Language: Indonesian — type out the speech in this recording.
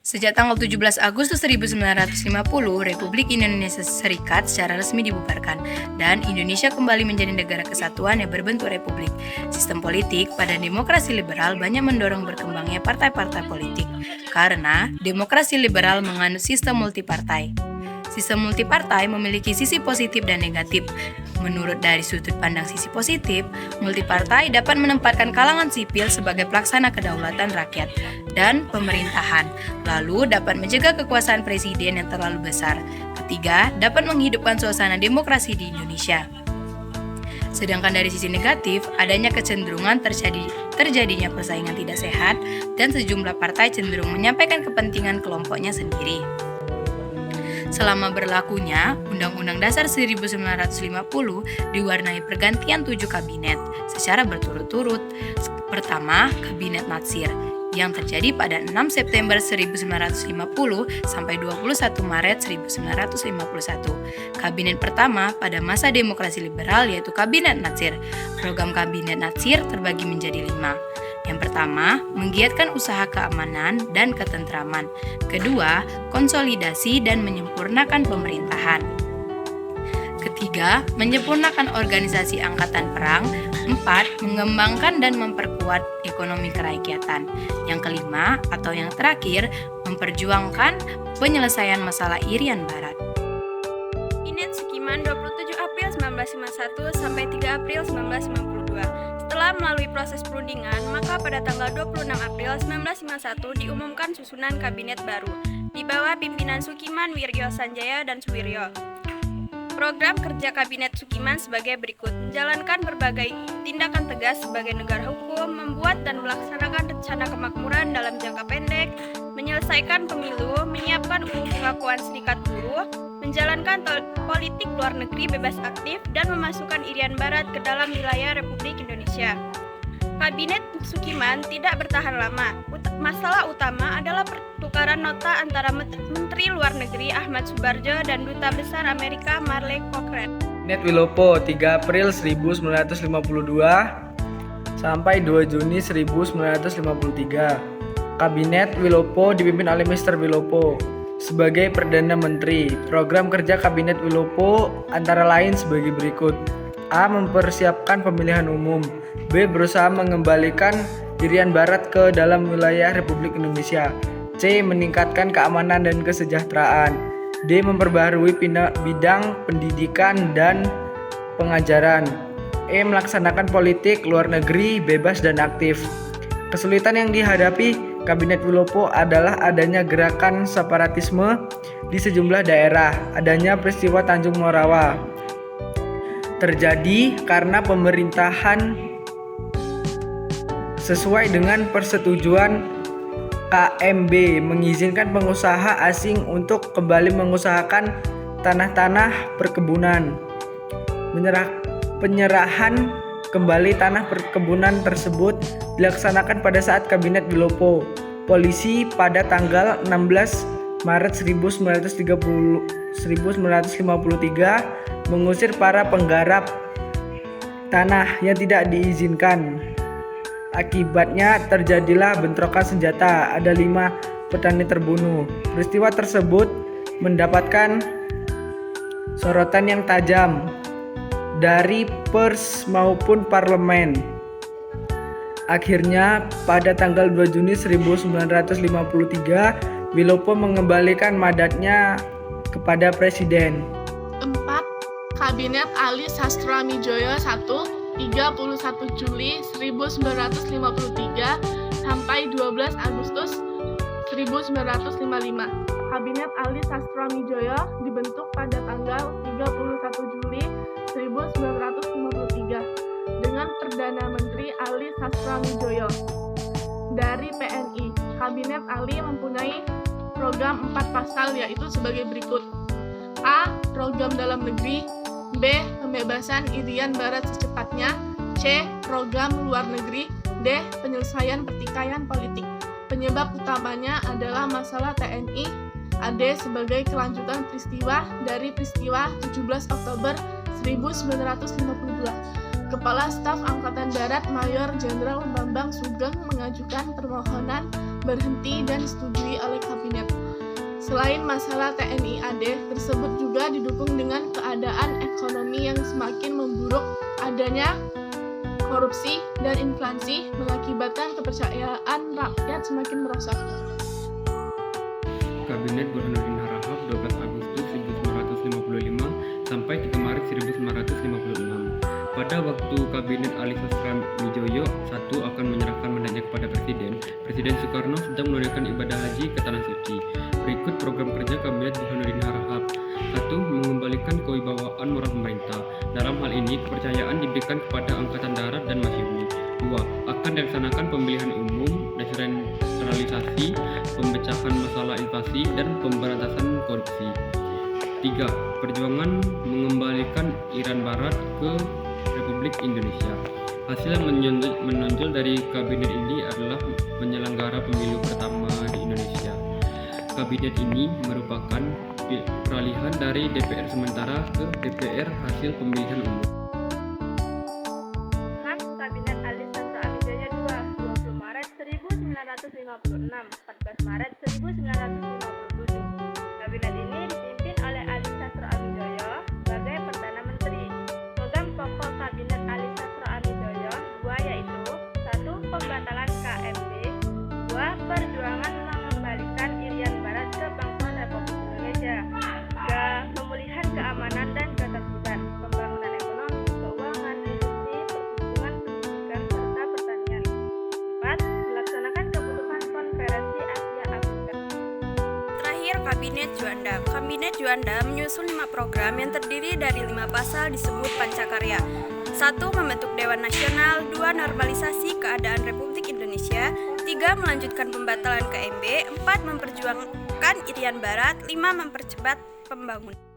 Sejak tanggal 17 Agustus 1950, Republik Indonesia Serikat secara resmi dibubarkan dan Indonesia kembali menjadi negara kesatuan yang berbentuk republik. Sistem politik pada demokrasi liberal banyak mendorong berkembangnya partai-partai politik karena demokrasi liberal menganut sistem multipartai. Sistem multipartai memiliki sisi positif dan negatif. Menurut dari sudut pandang sisi positif, multipartai dapat menempatkan kalangan sipil sebagai pelaksana kedaulatan rakyat dan pemerintahan, lalu dapat mencegah kekuasaan presiden yang terlalu besar. Ketiga, dapat menghidupkan suasana demokrasi di Indonesia. Sedangkan dari sisi negatif, adanya kecenderungan terjadinya persaingan tidak sehat dan sejumlah partai cenderung menyampaikan kepentingan kelompoknya sendiri. Selama berlakunya Undang-Undang Dasar 1950 diwarnai pergantian 7 kabinet secara berturut-turut. Pertama, Kabinet Natsir yang terjadi pada 6 September 1950 sampai 21 Maret 1951. Kabinet pertama pada masa demokrasi liberal yaitu Kabinet Natsir. Program Kabinet Natsir terbagi menjadi 5. Yang pertama, menggiatkan usaha keamanan dan ketentraman. Kedua, konsolidasi dan menyempurnakan pemerintahan. Ketiga, menyempurnakan organisasi angkatan perang. 4, mengembangkan dan memperkuat ekonomi kerakyatan. Yang kelima, atau yang terakhir, memperjuangkan penyelesaian masalah Irian Barat. Kabinet Sukiman 27 April 1951 sampai 3 April 1952. Setelah melalui proses perundingan, maka pada tanggal 26 April 1951 diumumkan susunan kabinet baru di bawah pimpinan Sukiman, Wiryo Sanjaya, dan Suwiryo. Program kerja Kabinet Sukiman sebagai berikut: menjalankan berbagai tindakan tegas sebagai negara hukum, membuat dan melaksanakan rencana kemakmuran dalam jangka pendek, menyelesaikan pemilu, menyiapkan pengakuan serikat buruh, menjalankan politik luar negeri bebas aktif, dan memasukkan Irian Barat ke dalam wilayah Republik Indonesia. Kabinet Sukiman tidak bertahan lama. Masalah utama adalah pertukaran nota antara Menteri Luar Negeri Ahmad Subarjo dan Duta Besar Amerika Marley Cochrane. Kabinet Wilopo 3 April 1952 sampai 2 Juni 1953. Kabinet Wilopo dipimpin oleh Mr. Wilopo sebagai Perdana Menteri. Program kerja Kabinet Wilopo antara lain sebagai berikut: A. Mempersiapkan pemilihan umum. B. Berusaha mengembalikan Irian Barat ke dalam wilayah Republik Indonesia. C. Meningkatkan keamanan dan kesejahteraan. D. Memperbaharui bidang pendidikan dan pengajaran. E. Melaksanakan politik luar negeri bebas dan aktif. Kesulitan yang dihadapi Kabinet Wilopo adalah adanya gerakan separatisme di sejumlah daerah, adanya peristiwa Tanjung Morawa terjadi karena pemerintahan sesuai dengan persetujuan KMB mengizinkan pengusaha asing untuk kembali mengusahakan tanah-tanah perkebunan. Penyerahan kembali tanah perkebunan tersebut dilaksanakan pada saat Kabinet Wilopo. Polisi pada tanggal 16 Maret 1953 mengusir para penggarap tanah yang tidak diizinkan. Akibatnya terjadilah bentrokan senjata, ada 5 petani terbunuh. Peristiwa tersebut mendapatkan sorotan yang tajam dari pers maupun parlemen. Akhirnya pada tanggal 2 Juni 1953 Wilopo mengembalikan mandatnya kepada Presiden. 4. Kabinet Ali Sastramidjoyo 1 31 Juli 1953 sampai 12 Agustus 1955. Kabinet Ali Sastramidjoyo dibentuk pada tanggal 31 Juli 1953 dengan Perdana Menteri Ali Sastramidjoyo. Dari PNI, Kabinet Ali mempunyai program 4 pasal yaitu sebagai berikut: A. Program dalam negeri. B. Pembebasan Irian Barat secepatnya. C. Program luar negeri. D. Penyelesaian pertikaian politik. Penyebab utamanya adalah masalah TNI AD sebagai kelanjutan peristiwa dari peristiwa 17 Oktober 1952. Kepala Staf Angkatan Darat Mayor Jenderal Bambang Sugeng mengajukan permohonan berhenti dan disetujui oleh Kabinet. Selain masalah TNI AD, tersebut juga didukung dengan keadaan ekonomi yang semakin memburuk, adanya korupsi dan inflasi mengakibatkan kepercayaan rakyat semakin merosot. Kabinet Burhanuddin Harahap 12 Agustus 1955 sampai 3 Maret 1956. Pada waktu Kabinet Ali Sastroamidjojo I akan menyerahkan mandatnya kepada Presiden Soekarno sedang menunaikan ibadah haji ke Tanah Suci. Berikut program kerja Kabinet Burhanuddin Harahap. 1. Mengembalikan kewibawaan moral pemerintah. Dalam hal ini, kepercayaan diberikan kepada Angkatan Darat dan Masyumi. 2. Akan dilaksanakan pemilihan umum, desentralisasi, pemecahan masalah inflasi, dan pemberantasan korupsi. 3. Perjuangan mengembalikan Irian Barat ke Republik Indonesia. Hasil yang menonjol dari kabinet ini adalah penyelenggara pemilu pertama di Indonesia. Kabinet ini merupakan peralihan dari DPR sementara ke DPR hasil pemilihan umum. 6. Kabinet Ali Sastroamidjojo II 20 Maret 1956 14 Maret 1957. Kabinet ini dipimpin oleh Ali Sastroamidjojo sebagai Perdana Menteri. Program pokok Kabinet Ali Sastroamidjojo II yaitu 1. Pembatalan KMP, 2. Perjuangan mengembalikan Irian Barat ke Bangsa Republik Indonesia, 3. Pemulihan keamanan dan ketertiban, pembangunan ekonomi, keuangan, industri, perhubungan, pendidikan, serta pertanian. 4. Melaksanakan keputusan Konferensi Asia Afrika. Terakhir, Kabinet Juanda. Kabinet Juanda menyusun 5 program yang terdiri dari 5 pasal disebut Pancakarya. 1. Membentuk Dewan Nasional. 2. Normalisasi keadaan Republik Indonesia. 3. Melanjutkan pembatalan KMB. 4. Memperjuangkan Irian Barat. 5. Mempercepat pembangunan.